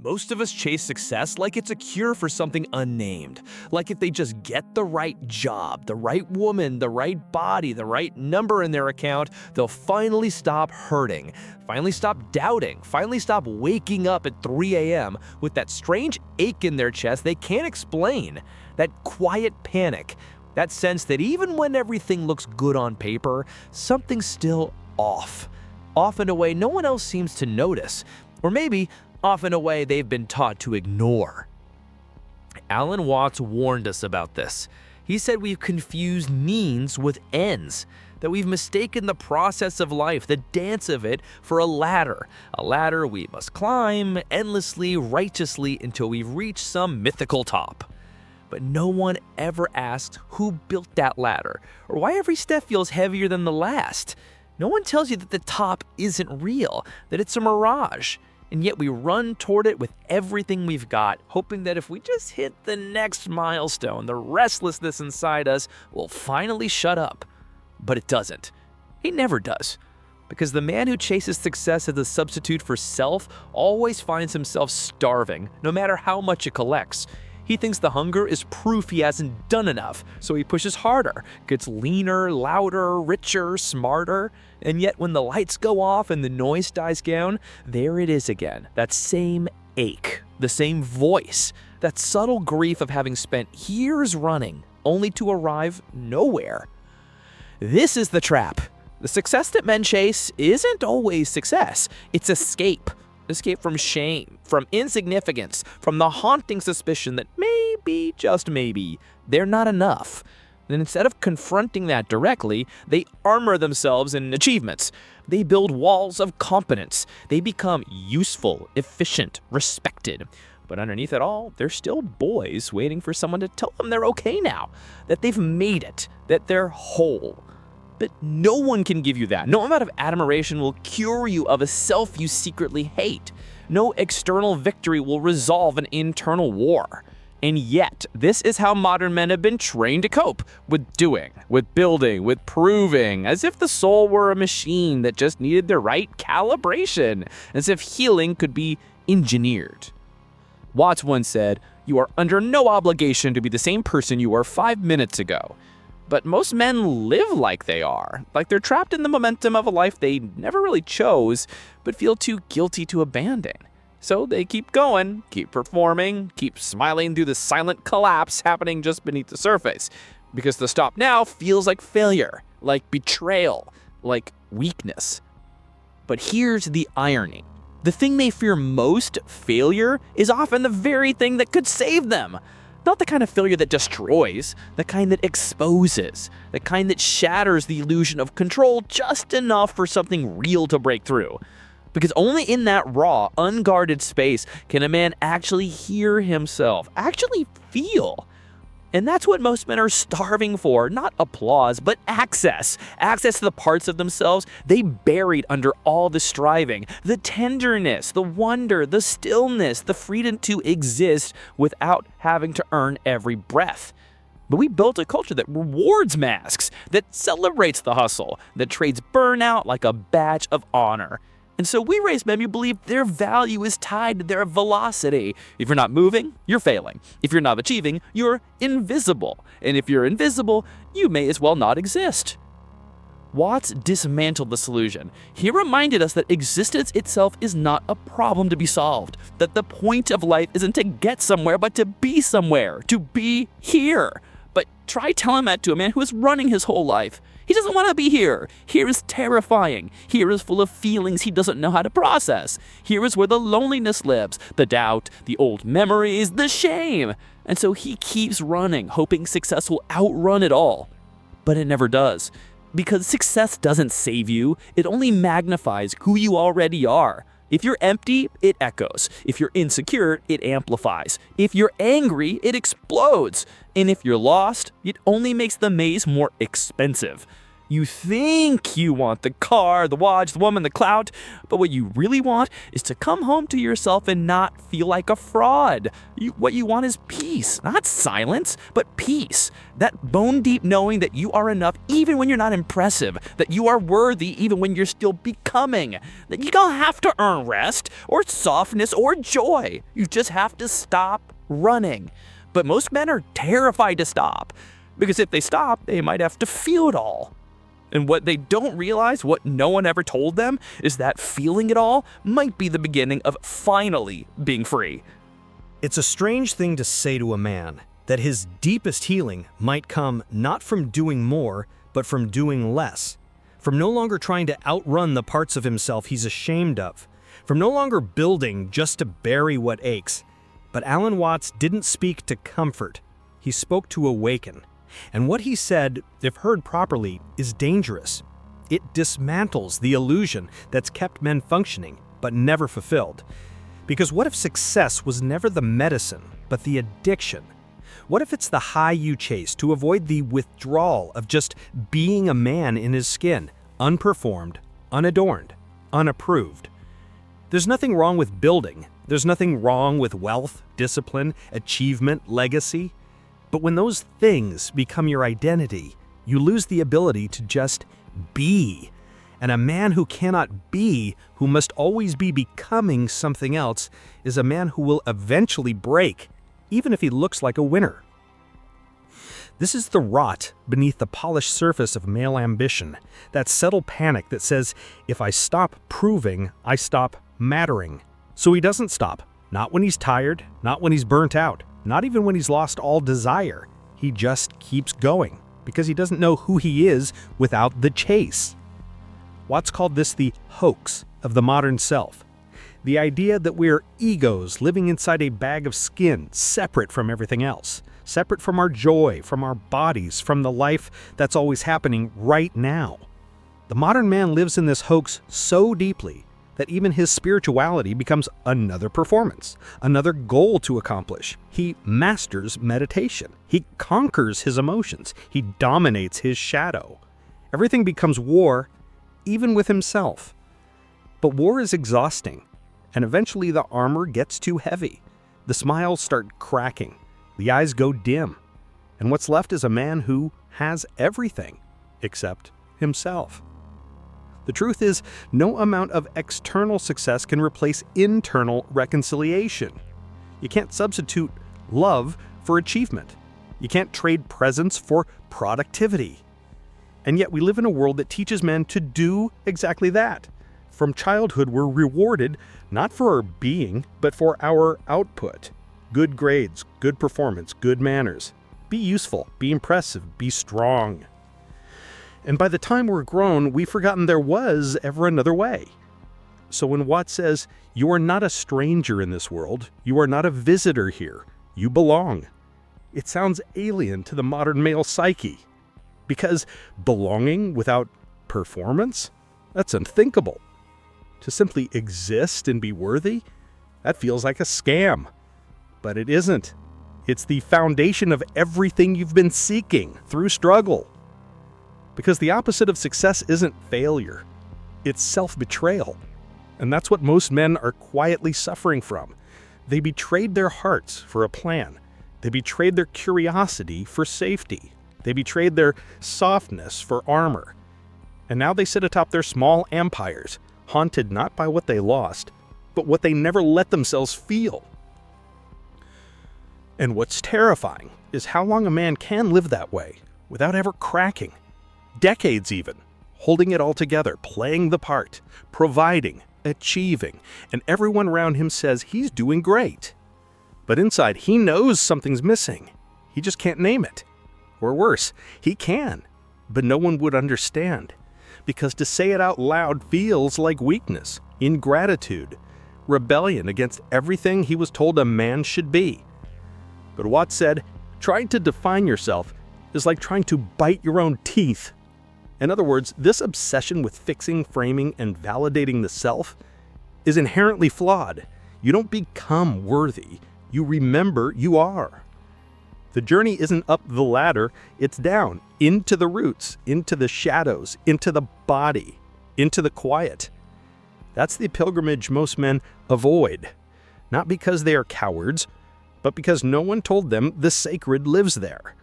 Most of us chase success like it's a cure for something unnamed. Like if they just get the right job, the right woman, the right body, the right number in their account, they'll finally stop hurting, finally stop doubting, finally stop waking up at 3 a.m. with that strange ache in their chest they can't explain, that quiet panic, that sense that even when everything looks good on paper, something's still off. Off in a way no one else seems to notice. Or maybe off in a way they've been taught to ignore. Alan Watts warned us about this. He said we've confused means with ends, that we've mistaken the process of life, the dance of it, for a ladder we must climb endlessly, righteously, until we reach some mythical top. But no one ever asked who built that ladder, or why every step feels heavier than the last. No one tells you that the top isn't real, that it's a mirage. And yet we run toward it with everything we've got, hoping that if we just hit the next milestone, the restlessness inside us will finally shut up. But it doesn't. It never does. Because the man who chases success as a substitute for self always finds himself starving, no matter how much it collects. He thinks the hunger is proof he hasn't done enough, so he pushes harder, gets leaner, louder, richer, smarter. And yet when the lights go off and the noise dies down, there it is again, that same ache, the same voice, that subtle grief of having spent years running, only to arrive nowhere. This is the trap. The success that men chase isn't always success, it's escape. Escape from shame, from insignificance, from the haunting suspicion that maybe, just maybe, they're not enough. And instead of confronting that directly, they armor themselves in achievements. They build walls of competence. They become useful, efficient, respected. But underneath it all, they're still boys waiting for someone to tell them they're okay now, that they've made it, that they're whole. But no one can give you that. No amount of admiration will cure you of a self you secretly hate. No external victory will resolve an internal war. And yet, this is how modern men have been trained to cope, with doing, with building, with proving, as if the soul were a machine that just needed the right calibration, as if healing could be engineered. Watts once said, "You are under no obligation to be the same person you were 5 minutes ago." But most men live like they are, like they're trapped in the momentum of a life they never really chose, but feel too guilty to abandon. So they keep going, keep performing, keep smiling through the silent collapse happening just beneath the surface. Because the stop now feels like failure, like betrayal, like weakness. But here's the irony. The thing they fear most, failure, is often the very thing that could save them. Not the kind of failure that destroys, the kind that exposes, the kind that shatters the illusion of control just enough for something real to break through. Because only in that raw, unguarded space can a man actually hear himself, actually feel. And that's what most men are starving for, not applause, but access. Access to the parts of themselves they buried under all the striving, the tenderness, the wonder, the stillness, the freedom to exist without having to earn every breath. But we built a culture that rewards masks, that celebrates the hustle, that trades burnout like a badge of honor. And so we raise men who believe their value is tied to their velocity. If you're not moving, you're failing. If you're not achieving, you're invisible. And if you're invisible, you may as well not exist. Watts dismantled this illusion. He reminded us that existence itself is not a problem to be solved. That the point of life isn't to get somewhere, but to be somewhere, to be here. But try telling that to a man who is running his whole life. He doesn't want to be here. Here is terrifying. Here is full of feelings he doesn't know how to process. Here is where the loneliness lives, the doubt, the old memories, the shame. And so he keeps running, hoping success will outrun it all. But it never does. Because success doesn't save you. It only magnifies who you already are. If you're empty, it echoes. If you're insecure, it amplifies. If you're angry, it explodes. And if you're lost, it only makes the maze more expensive. You think you want the car, the watch, the woman, the clout, but what you really want is to come home to yourself and not feel like a fraud. What you want is peace, not silence, but peace. That bone-deep knowing that you are enough even when you're not impressive, that you are worthy even when you're still becoming, that you don't have to earn rest or softness or joy. You just have to stop running. But most men are terrified to stop, because if they stop, they might have to feel it all. And what they don't realize, what no one ever told them, is that feeling it all might be the beginning of finally being free. It's a strange thing to say to a man, that his deepest healing might come not from doing more, but from doing less. From no longer trying to outrun the parts of himself he's ashamed of. From no longer building just to bury what aches. But Alan Watts didn't speak to comfort. He spoke to awaken. And what he said, if heard properly, is dangerous. It dismantles the illusion that's kept men functioning, but never fulfilled. Because what if success was never the medicine, but the addiction? What if it's the high you chase to avoid the withdrawal of just being a man in his skin, unperformed, unadorned, unapproved? There's nothing wrong with building. There's nothing wrong with wealth, discipline, achievement, legacy. But when those things become your identity, you lose the ability to just be. And a man who cannot be, who must always be becoming something else, is a man who will eventually break, even if he looks like a winner. This is the rot beneath the polished surface of male ambition, that subtle panic that says, if I stop proving, I stop mattering. So he doesn't stop, not when he's tired, not when he's burnt out. Not even when he's lost all desire. He just keeps going because he doesn't know who he is without the chase. Watts called this the hoax of the modern self. The idea that we're egos living inside a bag of skin, separate from everything else, separate from our joy, from our bodies, from the life that's always happening right now. The modern man lives in this hoax so deeply that even his spirituality becomes another performance, another goal to accomplish. He masters meditation. He conquers his emotions. He dominates his shadow. Everything becomes war, even with himself. But war is exhausting, and eventually the armor gets too heavy. The smiles start cracking. The eyes go dim. And what's left is a man who has everything except himself. The truth is, no amount of external success can replace internal reconciliation. You can't substitute love for achievement. You can't trade presence for productivity. And yet we live in a world that teaches men to do exactly that. From childhood, we're rewarded not for our being, but for our output. Good grades, good performance, good manners. Be useful, be impressive, be strong. And by the time we're grown, we've forgotten there was ever another way. So when Watts says, you are not a stranger in this world, you are not a visitor here, you belong, it sounds alien to the modern male psyche. Because belonging without performance? That's unthinkable. To simply exist and be worthy? That feels like a scam. But it isn't. It's the foundation of everything you've been seeking through struggle. Because the opposite of success isn't failure. It's self-betrayal. And that's what most men are quietly suffering from. They betrayed their hearts for a plan. They betrayed their curiosity for safety. They betrayed their softness for armor. And now they sit atop their small empires, haunted not by what they lost, but what they never let themselves feel. And what's terrifying is how long a man can live that way without ever cracking. Decades even, holding it all together, playing the part, providing, achieving, and everyone around him says he's doing great. But inside, he knows something's missing. He just can't name it. Or worse, he can, but no one would understand. Because to say it out loud feels like weakness, ingratitude, rebellion against everything he was told a man should be. But Watts said, trying to define yourself is like trying to bite your own teeth. In other words, this obsession with fixing, framing, and validating the self is inherently flawed. You don't become worthy. You remember you are. The journey isn't up the ladder, it's down, into the roots, into the shadows, into the body, into the quiet. That's the pilgrimage most men avoid, not because they are cowards, but because no one told them the sacred lives there.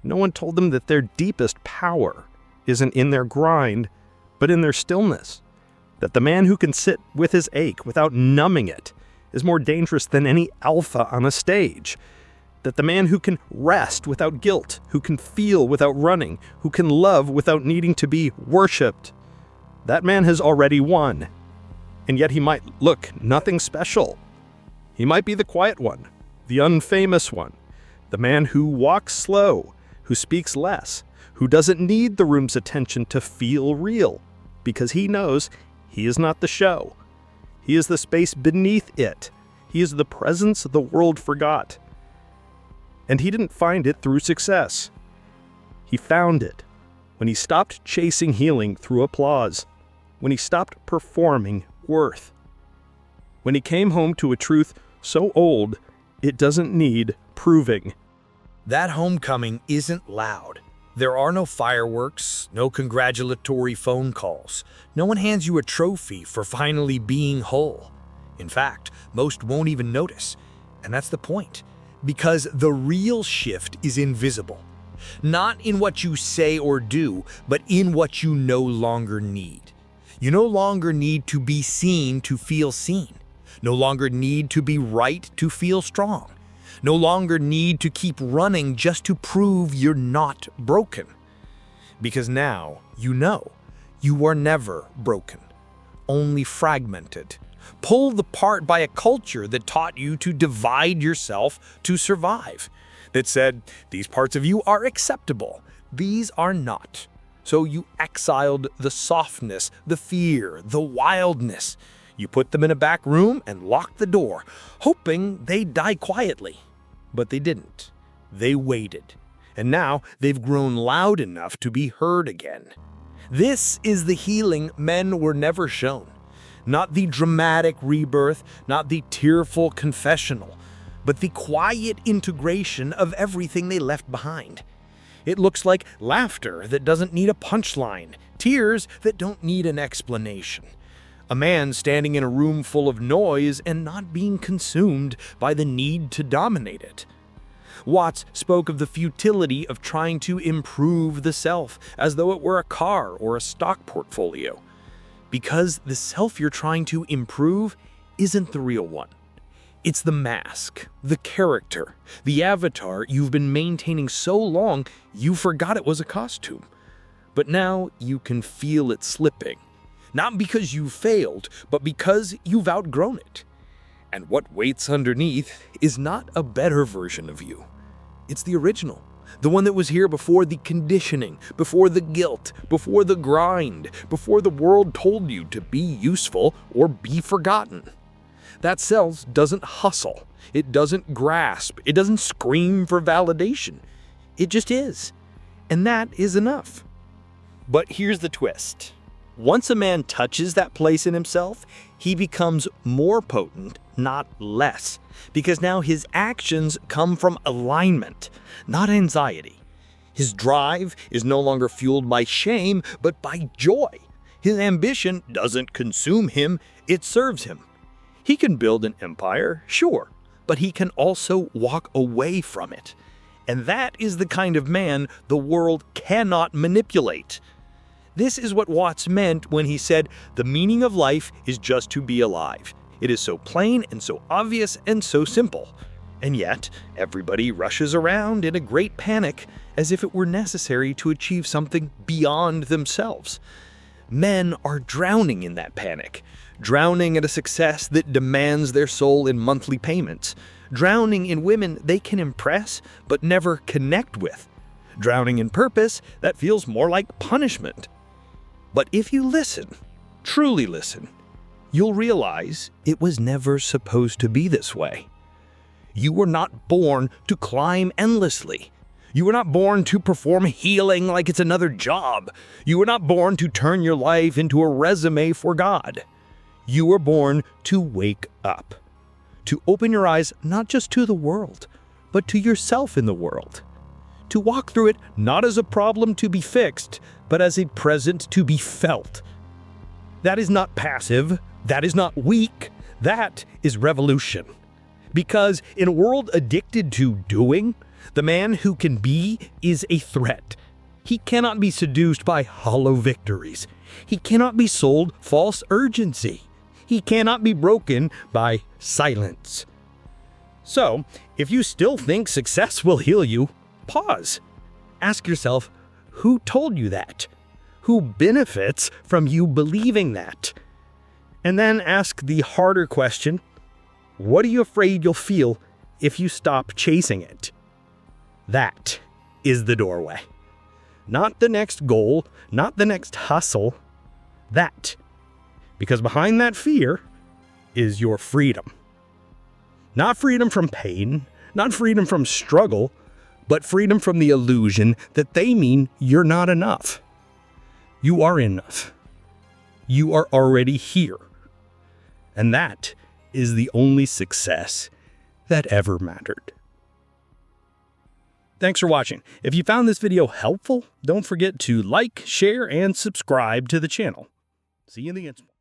No one told them that their deepest power isn't in their grind, but in their stillness. That the man who can sit with his ache without numbing it is more dangerous than any alpha on a stage. That the man who can rest without guilt, who can feel without running, who can love without needing to be worshipped, that man has already won. And yet he might look nothing special. He might be the quiet one, the unfamous one, the man who walks slow, who speaks less, who doesn't need the room's attention to feel real, because he knows he is not the show. He is the space beneath it. He is the presence the world forgot. And he didn't find it through success. He found it when he stopped chasing healing through applause, when he stopped performing worth, when he came home to a truth so old it doesn't need proving. That homecoming isn't loud. There are no fireworks, no congratulatory phone calls. No one hands you a trophy for finally being whole. In fact, most won't even notice. And that's the point. Because the real shift is invisible. Not in what you say or do, but in what you no longer need. You no longer need to be seen to feel seen. No longer need to be right to feel strong. No longer need to keep running just to prove you're not broken. Because now you know you are never broken, only fragmented, pulled apart by a culture that taught you to divide yourself to survive, that said, these parts of you are acceptable, these are not. So you exiled the softness, the fear, the wildness. You put them in a back room and locked the door, hoping they'd die quietly. But they didn't. They waited. And now they've grown loud enough to be heard again. This is the healing men were never shown. Not the dramatic rebirth, not the tearful confessional, but the quiet integration of everything they left behind. It looks like laughter that doesn't need a punchline, tears that don't need an explanation. A man standing in a room full of noise and not being consumed by the need to dominate it. Watts spoke of the futility of trying to improve the self as though it were a car or a stock portfolio. Because the self you're trying to improve isn't the real one. It's the mask, the character, the avatar you've been maintaining so long you forgot it was a costume. But now you can feel it slipping. Not because you failed, but because you've outgrown it. And what waits underneath is not a better version of you. It's the original, the one that was here before the conditioning, before the guilt, before the grind, before the world told you to be useful or be forgotten. That self doesn't hustle, it doesn't grasp, it doesn't scream for validation. It just is. And that is enough. But here's the twist. Once a man touches that place in himself, he becomes more potent, not less, because now his actions come from alignment, not anxiety. His drive is no longer fueled by shame, but by joy. His ambition doesn't consume him, it serves him. He can build an empire, sure, but he can also walk away from it. And that is the kind of man the world cannot manipulate. This is what Watts meant when he said, the meaning of life is just to be alive. It is so plain and so obvious and so simple. And yet, everybody rushes around in a great panic as if it were necessary to achieve something beyond themselves. Men are drowning in that panic, drowning at a success that demands their soul in monthly payments, drowning in women they can impress but never connect with, drowning in purpose that feels more like punishment. But if you listen, truly listen, you'll realize it was never supposed to be this way. You were not born to climb endlessly. You were not born to perform healing like it's another job. You were not born to turn your life into a resume for God. You were born to wake up, to open your eyes not just to the world, but to yourself in the world. To walk through it not as a problem to be fixed, but as a present to be felt. That is not passive, that is not weak, that is revolution. Because in a world addicted to doing, the man who can be is a threat. He cannot be seduced by hollow victories. He cannot be sold false urgency. He cannot be broken by silence. So, if you still think success will heal you, pause. Ask yourself, who told you that? Who benefits from you believing that? And then ask the harder question, what are you afraid you'll feel if you stop chasing it? That is the doorway. Not the next goal, not the next hustle. That. Because behind that fear is your freedom. Not freedom from pain, not freedom from struggle, but freedom from the illusion that they mean you're not enough. You are enough. You are already here. And that is the only success that ever mattered. Thanks for watching. If you found this video helpful, don't forget to like, share, and subscribe to the channel. See you in the next one.